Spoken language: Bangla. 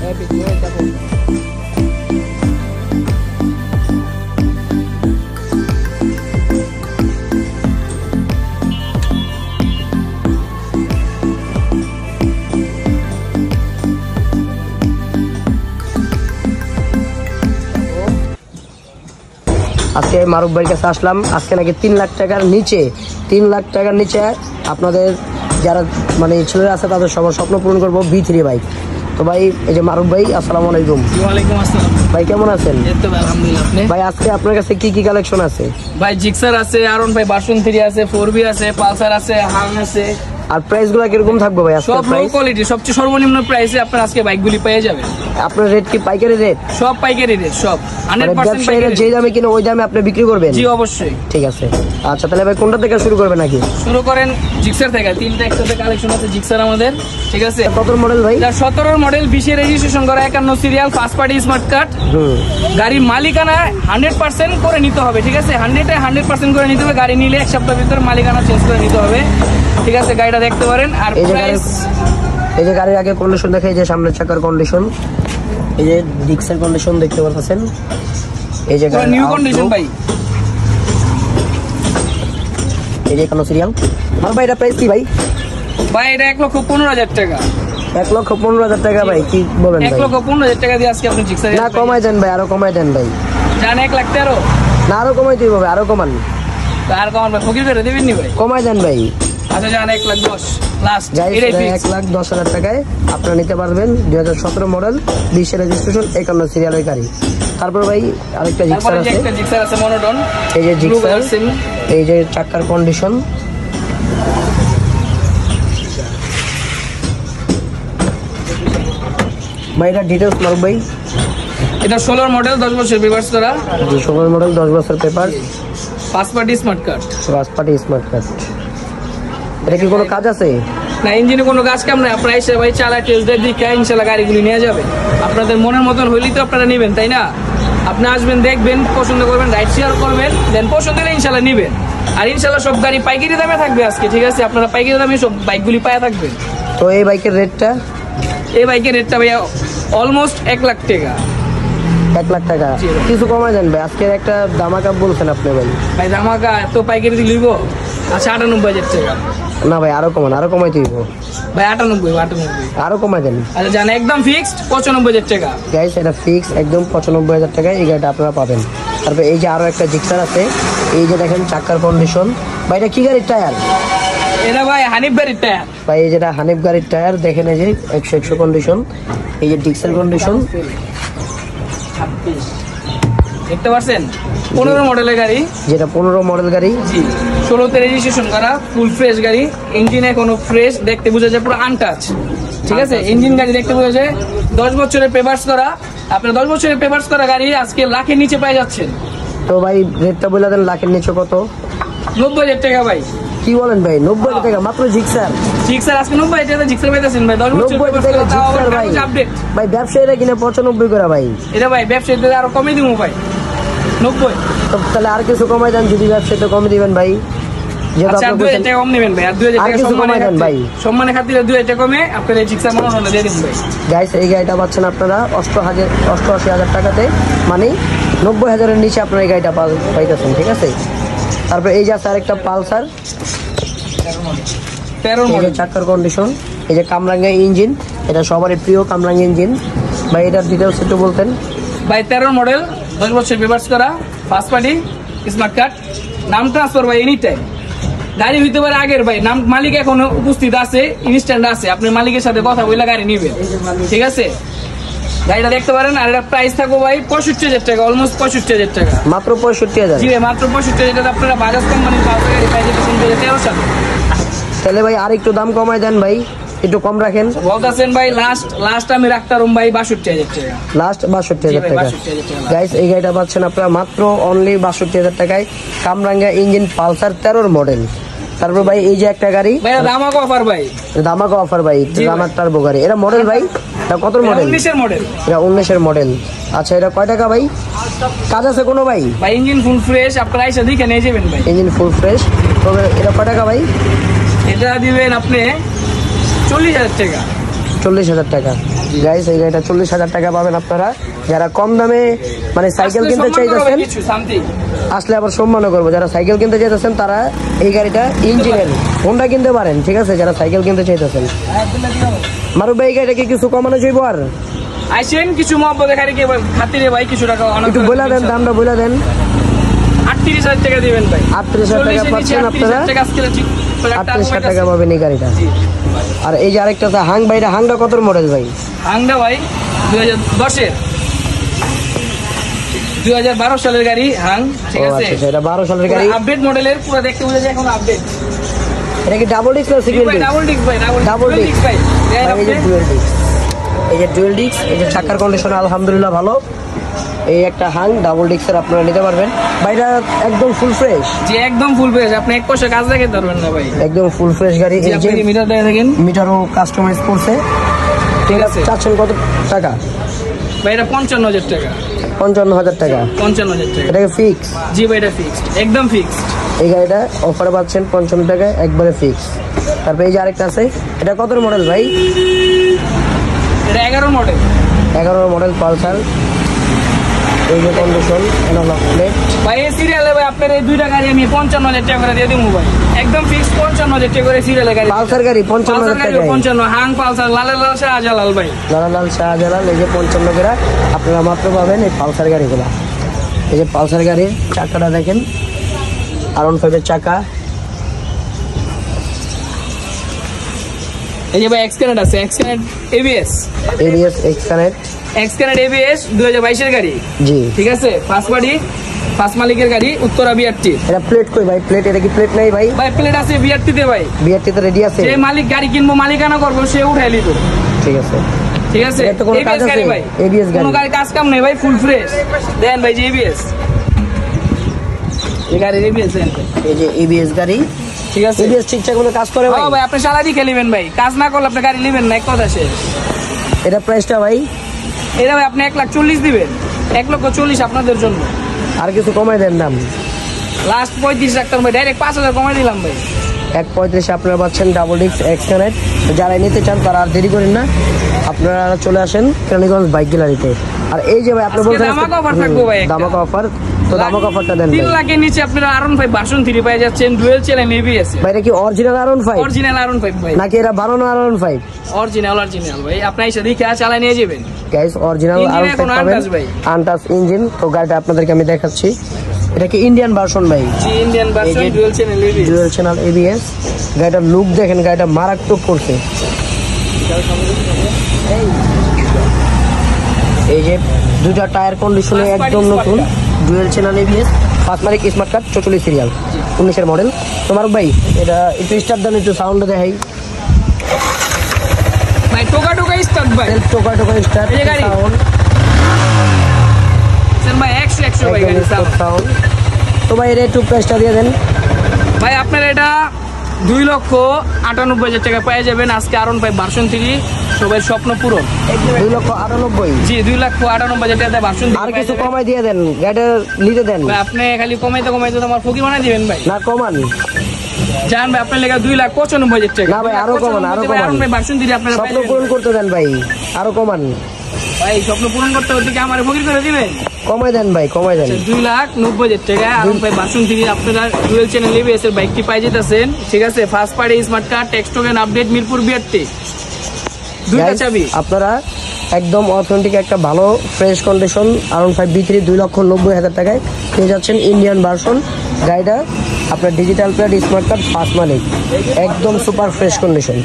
আজকে মারুফ ভাইয়ের কাছে আসলাম। আজকে নাকি 3 লাখ টাকার নিচে আপনাদের যারা মানে ছেলেরা আছে তাদের সবার স্বপ্ন পূরণ করবো B3 বাইক। তো ভাই এই যে মারুফ ভাই, আসসালামু আলাইকুম। ওয়ালাইকুম আসসালাম ভাই, কেমন আছেন? এই তো আলহামদুলিল্লাহ। আপনি? ভাই আজকে আপনার কাছে কি কি কালেকশন আছে? ভাই জিক্সার আছে, আরন ভাই ভার্সন 3 আছে, 4B আছে, পালসার আছে, হাং আছে। আর প্রাইস গুলো কিরকম থাকবে ভাই? সব লো কোয়ালিটি, সবচেয়ে সর্বনিম্ন প্রাইসে আপনার আজকে বাইকগুলি পেয়ে যাবেন। আপনার রেট কি পাইকারি রেট? সব পাইকারি রেট, সব 100% পাইকারি। যে দামে কিনে ওই দামে আপনি বিক্রি করবেন? জি অবশ্যই। ঠিক আছে। আচ্ছা তাহলে ভাই কোনটা থেকে শুরু করবেন নাকি? শুরু করেন জিক্সার থেকে। 3টা একসাথে কালেকশন আছে জিক্সার আমাদের, ঠিক আছে? কত মডেল ভাই? 17 মডেল, 20 এর রেজিস্ট্রেশন করা, 51 serial, first party smart card. গাড়ির মালিকানা 100% করে নিতে হবে, ঠিক আছে? 100% করে নিতে হবে। গাড়ি নিলে 1 সপ্তাহের ভিতরে মালিকানা চেঞ্জ করে নিতে হবে, ঠিক আছে? গাড়িটা দেখতে পারেন। আর এই যে গাড়ির আগে কন্ডিশন দেখে, এই যে সামনের চাকার কন্ডিশন, এই যে ডিক্সের কন্ডিশন দেখতে পাচ্ছেন, এই যে নিউ কন্ডিশন ভাই। এই যে এখানে সিরিয়াল। আর ভাই এটা প্রাইস কি ভাই? ভাই এটা 1,15,000 টাকা। 1,15,000 টাকা ভাই, কি বলেন ভাই? 1,15,000 টাকা দিয়ে আজকে আপনি জিক্সার না কমাই দেন ভাই, আরো কমাই দেন ভাই। জান 1,13,000 না আরো কমাই দিই ভাই, আরো কমান। আর কমান ভাই, ফকির করে দেবেন নি ভাই? কমাই দেন ভাই। আচ্ছা জান 1,10,000 লাস্ট। এটাই 1,10,000 টাকায় আপনারা নিতে পারবেন 2017 মডেল, 20 এর রেজিস্ট্রেশন, 51 সিরিয়ালের গাড়ি। তারপর ভাই আরেকটা জিক্সার আছে, একটা জিক্সার আছে মনোটন। এই যে জিক্সার, এই যে চাকার কন্ডিশন, ভাই এটা ডিটেইলস মারুফ ভাই। এটা 16 মডেল, 10 বছর পেপারস করা। 16 মডেল, 10 বছর paper, first party smart card. এটা কি কোনো কাজ আছে? না, ইঞ্জিনে কোনো কাজ কাম নাই। আপনারা এসে ভাই চালা টেস্ট ড্রাইভ দিয়ে ইনশাআল্লাহ গাড়িগুলি নিয়ে যাবেন। আপনাদের মনের মতন হইলেই তো আপনারা নেবেন, তাই না? আপনি আসবেন, দেখবেন, পছন্দ করবেন, রাইড শেয়ার করবেন, দেন পছন্দ হলে ইনশাআল্লাহ নেবেন। আর ইনশাআল্লাহ সব গাড়ি পাইকারি দামে থাকবে আজকে, ঠিক আছে? আপনারা পাইকারি দামে সব বাইকগুলি পাওয়া থাকবেন। তো এই বাইকের রেটটা? এই বাইকের রেটটা ভাইয়া অলমোস্ট 1 লাখ টাকা। 1 লাখ টাকা কিছু কমাই দেন ভাই। আজকের একটা ধামাকা বলছেন আপনি ভাই। ভাই ধামাকা তো পাইকারি দিয়ে লিখবো। আচ্ছা 98,000 টাকা। না ভাই আরো কমান, আরো কমাই দিব ভাই। 98 আরো কমাই দেন। আচ্ছা জান একদম ফিক্সড 95,000 টাকা। গাইস এটা ফিক্স একদম 95,000 টাকায় এই গাড়িটা আপনারা পাবেন। তারপর এই যে আরো একটা জিক্সার আছে, এই যে দেখেন চাকার কন্ডিশন। ভাই এটা কি গাড়ির টায়ার? এটা ভাই হানিফ গাড়ির টায়ার ভাই। এই যেটা হানিফ গাড়ির টায়ার দেখেন, এই যে 100 কন্ডিশন, এই যে ডিক্সের কন্ডিশন দেখতে পাচ্ছেন। 15 মডেলের গাড়ি, যেটা 15 মডেল গাড়ি। জি 16তে রেজিস্ট্রেশন করা, ফুল ফ্রেশ গাড়ি। ইঞ্জিন এখনো ফ্রেশ, দেখতে বোঝা যায় পুরো আনটাচ, ঠিক আছে? ইঞ্জিন গাড়ি দেখতে বোঝা যায়। 10 বছরের পেপারস করা। আপনার 10 বছরের পেপারস করা গাড়ি আজকে লাখের নিচে পেয়ে যাচ্ছেন। তো ভাই রেটটা বলে দেন, লাখের নিচে কত? 90,000 টাকা ভাই। কি বলেন ভাই? 90,000 টাকা মাত্র জিক্সার? জিক্সার আজকে 90,000 টাকা জিক্সার পাইতেছেন ভাই। 10 বছরের 90,000 পেপারস টাকা করা, তাও জিক্সার ভাই। আপডেট ভাই ব্যবসায়ীরা কিনে 95 করে ভাই। এটা ভাই ব্যবসায়ীদের আরো কমে দিব ভাই, 90। তো তাহলে আর কিছু কমাই দেন, যদি ব্যবসায়ীতে কমে দিবেন ভাই। আচ্ছা 2,000 টাকা কম নেবেন ভাই। আর 2,000 টাকা সম্মানের খাতিরে ভাই, সম্মানের খাতিরে 2,000 টাকা কমে আপনাদের এই জিক্সার মনোটনটা দিয়ে দিন ভাই। গাইস এই গাড়িটা পাচ্ছেন আপনারা 88,000 টাকাতে, মানে 90,000-এর নিচে আপনারা এই গাড়িটা পাইতেছেন, ঠিক আছে? তারপর এই যে আছে আরেকটা পালসার, 13 মডেল, চাকার কন্ডিশন, এই যে কামরাঙ্গা ইঞ্জিন, এটা সবারই প্রিয় কামরাঙ্গা ইঞ্জিন। ভাই এটার ডিটেলস একটু বলতেন। ভাই 13 মডেল, 10 বছর পেপারস করা, ফার্স্ট পার্টি স্মার্ট কার্ড, নাম ট্রান্সফার ভাই এনি টাইম। গাড়ি হইতে পারে আগের ভাই, নাম মালিক এখন উপস্থিত আছে, ইনস্ট্যান্ট আছে। আপনি মালিকের সাথে কথা বলে গাড়ি নিবেন, ঠিক আছে? গাড়িটা দেখতে পারেন। আর এটা প্রাইস থাকবো ভাই 65,000 টাকা, অলমোস্ট 65,000 টাকা। মাত্র 65,000? জি ভাই মাত্র 65,000 টাকা। আপনারা বাজাজ কোম্পানির পাওয়ার গাড়ি পাই যেতেছেন 2013 সালে। তাহলে ভাই আর একটু দাম কমাই দেন ভাই, একটু কম রাখেন। বলতেছেন ভাই লাস্ট আমি রাখতাম ভাই 62,000 টাকা। লাস্ট 62,000 টাকা। গাইস এই গাড়িটা পাচ্ছেন আপনারা মাত্র অনলি 62,000 টাকায়, কামরাঙ্গা ইঞ্জিন, পালসার 13 মডেল। তারপর ভাই এই যে একটা গাড়ি, ভাই ধামাকা অফার ভাই, ধামাকা অফার ভাই, রানার টার্বো গাড়ি। এটা মডেল ভাই, এটা কত মডেল? 19 এর মডেল। এটা 19 এর মডেল। আচ্ছা এটা কয় টাকা ভাই? কাজ আছে কোনো ভাই? ভাই ইঞ্জিন ফুল ফ্রেশ, আপনারা এসে দেখে নিয়ে যাবেন ভাই। Engine full fresh. তবে এটা কয় টাকা ভাই? এটা দিবেন আপনি 40,000 টাকা। 40,000 টাকা। গাইস এই গাড়িটা 40,000 টাকা পাবেন আপনারা। যারা কম দামে মানে সাইকেল কিনতে চাইতেছেন আসলে আবার সম্মানও করবো। যারা সাইকেল কিনতে চাইতেছেন তারা এই গাড়িটা ইঞ্জিনের হোন্ডা কিনতে পারেন, ঠিক আছে। যারা সাইকেল কিনতে চাইতেছেন মারুফ ভাই এই গাড়িটা কি কিছু কমানো যাইব? আর আইসেন কিছু মহব্বত দেখারে কি খাতিরে ভাই কিছু টাকা একটু বলে দেন, দামটা বলে দেন। 38,000 টাকা দিবেন ভাই। 38,000 টাকা পাচ্ছেন আপনারা, 38,000 টাকা পাবেন এই গাড়িটা। আর এই যে আরেকটা আছে হাং ভাই, হাংটা কত মডেল ভাই? হাংটা ভাই 2010 এর 2012 সালের গাড়ি হাং, ঠিক আছে। আচ্ছা এটা 12 সালের গাড়ি, আপডেট মডেলের, পুরো দেখতে বোঝা যায় এখন আপডেট। এটা কি ডাবল ডিস্ক না সিঙ্গেল ডিস্ক? ডাবল ডিস্ক ভাই, ডাবল ডিস্ক ভাই। এই যে ডুয়াল ডিস্ক, এই যে ডুয়াল ডিস্ক, এই যে চাকার কন্ডিশন আলহামদুলিল্লাহ ভালো। এই একটা হাং ডাবল ডিস্কের আপনারা নিতে পারবেন। ভাইটা একদম ফুল ফ্রেশ, জি একদম ফুল ফ্রেশ, আপনি এক পয়সা কাজ দেখে ধরবেন না ভাই, একদম ফুল ফ্রেশ গাড়ি। এই যে মিটার দেখে দেখেন, মিটারও কাস্টমাইজ করছে, ঠিক আছে। চাচ্ছেন কত টাকা ভাই? এটা 55,000 টাকা। 55,000 টাকা? 55,000 টাকা। এটাকে ফিক্স? জি ভাই এটা ফিক্সড, একদম ফিক্সড। এই গাড়িটা অফারে পাচ্ছেন 55 টাকায়, একবারে ফিক্স। তারপরে এই যে আরেকটা আছে, এটা কত মডেল ভাই? এটা 11 মডেল। 11 মডেল পালসার, এই যে কন্ডিশন, এনালগ প্লেট ভাই। এই সিরিয়ালে ভাই আপনার এই দুইটা গাড়ি আমি 55,000 টাকা করে দিয়ে দেবো ভাই, একদম ফিক্স 55,000 টাকা করে সিরিয়ালে গাড়ি। পালসার গাড়ি 55,000 টাকা? 55 হাং পালসার, লাল শাহজালাল ভাই, লাল শাহজালাল। এই যে 55 করে আপনারা মাত্র পাবেন এই পালসার গাড়িগুলা। এই যে পালসার গাড়ির চাকাটা দেখেন, R15 এর চাকা। এই যে ভাই এক্সকানেট আছে, এক্সকানেট এবিএস, এক্সকানেট এবিএস 2022 এর গাড়ি, জি ঠিক আছে। ফার্স্ট পার্টি, ফার্স্ট মালিকের গাড়ি, উত্তরা বিআরটি। এটা প্লেট কই ভাই? প্লেট এটা কি প্লেট নাই ভাই? ভাই প্লেট আছে বিআরটি তে ভাই, বিআরটি তে রেডি আছে। যে মালিক গাড়ি কিনবো, মালিকানা করবো, সে উঠাই লিব, ঠিক আছে, ঠিক আছে। এটা তো কোনো কাজ আছে ভাই, এবিএস গাড়ি, কোনো গাড়ি কাজ কাম নেই ভাই, ফুল ফ্রেশ। দেন ভাই যে এবিএস, এই গাড়ি এবিএস দেন, এই যে এবিএস গাড়ি, ঠিক আছে। এবিএস ঠিকঠাক মতো কাজ করে ভাই? ভাই আপনি সারাদি খেলিবেন ভাই, কাজ না করলে আপনি গাড়ি নেবেন না, এক কথা শেষ। এটা প্রাইসটা ভাই? এটা ভাই আপনি 1,40,000 দিবেন, 1,40,000 আপনাদের জন্য। আর কিছু কমাই দেন দাম? লাস্ট 35 রাখতাম ভাই, ডাইরেক্ট 5,000 কমাই দিলাম ভাই। 1,35 আপনারা পাচ্ছেন ডাবল ডিস্ক এক্সকানেট। যারা নিতে চান তারা আর দেরি করেন না, আপনারা চলে আসেন কেরানীগঞ্জ বাইক গ্যালারিতে। আর এই যে ভাই আপনি বলছেন ধামাকা অফার থাকবে ভাই, ধামাকা অফার, তো ধামাকা অফারটা দেন 3 লাখের নিচে আপনারা R15 ভার্সন 3 পেয়ে যাচ্ছেন, ডুয়াল চ্যানেল এবিএস। ভাই এটা কি অরিজিনাল R15 অরিজিনাল R15 ভাই, নাকি এটা বানানো R15? অরিজিনাল ভাই, আপনি এসে দেখে চালা নিয়ে যাবেন গাইস। অরিজিনাল R15 পাবেন, আনটাচ ইঞ্জিন। তো গাড়িটা আপনাদেরকে আমি দেখাচ্ছি, এটা কি ইন্ডিয়ান ভার্সন ভাই? জি Indian version, dual channel ABS, dual channel ABS. গাড়িটার লুক দেখেন, গাড়িটা মারাত্মক করছে। এই যে দুটা টায়ার কন্ডিশনে একদম নতুন, ডুয়াল চ্যানেল এবিএস, ফার্স্ট মালিক, স্মার্ট কার্ড, 44 সিরিয়াল, 19 এর মডেল। তোমার ভাই এটা একটু স্টার্ট দেন, একটু সাউন্ড দেখাই ভাই। টোকা স্টার্ট ভাই, টোকা স্টার্ট, এই গাড়ি সাউন্ড স্যার ভাই 100 ভাই গাড়ি সাউন্ড। তো ভাই এর একটু প্রাইসটা দিয়ে দেন ভাই। আপনার এটা 2,98,000 টাকা পেয়ে যাবেন আজকে R15 ভার্সন 3, সবাই স্বপ্ন পূরণ। 2,98,000? জি 2,98,000 টাকা ভার্সন 3। আর কিছু কমাই দিয়ে দেন, গাড়িটা নিতে দেন ভাই। আপনি খালি কমাইতে আমার ফকির বানাই দিবেন ভাই, না কমান জান ভাই। আপনার লেগে 2,95,000 টাকা। না ভাই আরো কমান, আরো কমান। R15 ভার্সন 3 আপনারা স্বপ্ন পূরণ করতে দেন ভাই, আরো কমান ভাই। স্বপ্ন পূরণ করতে হতে কি আমার ফকির করে দিবেন? কমাই দেন ভাই, কমাই দেন। 2,90,000 টাকা R15 ভার্সন 3 আপনারা ডুয়াল চ্যানেল এবিএস এর বাইকটি পাই যেতেছেন, ঠিক আছে। First party, smart card, text token update, Mirpur BRT, দুইটা চাবি। আপনারা একদম অথেন্টিক একটা ভালো ফ্রেশ কন্ডিশন R15 B3 2,90,000 টাকায় পেয়ে যাচ্ছেন ইন্ডিয়ান ভার্সন। গাড়িটা আপনার digital plate, smart card, first মালিক, একদম সুপার ফ্রেশ কন্ডিশন।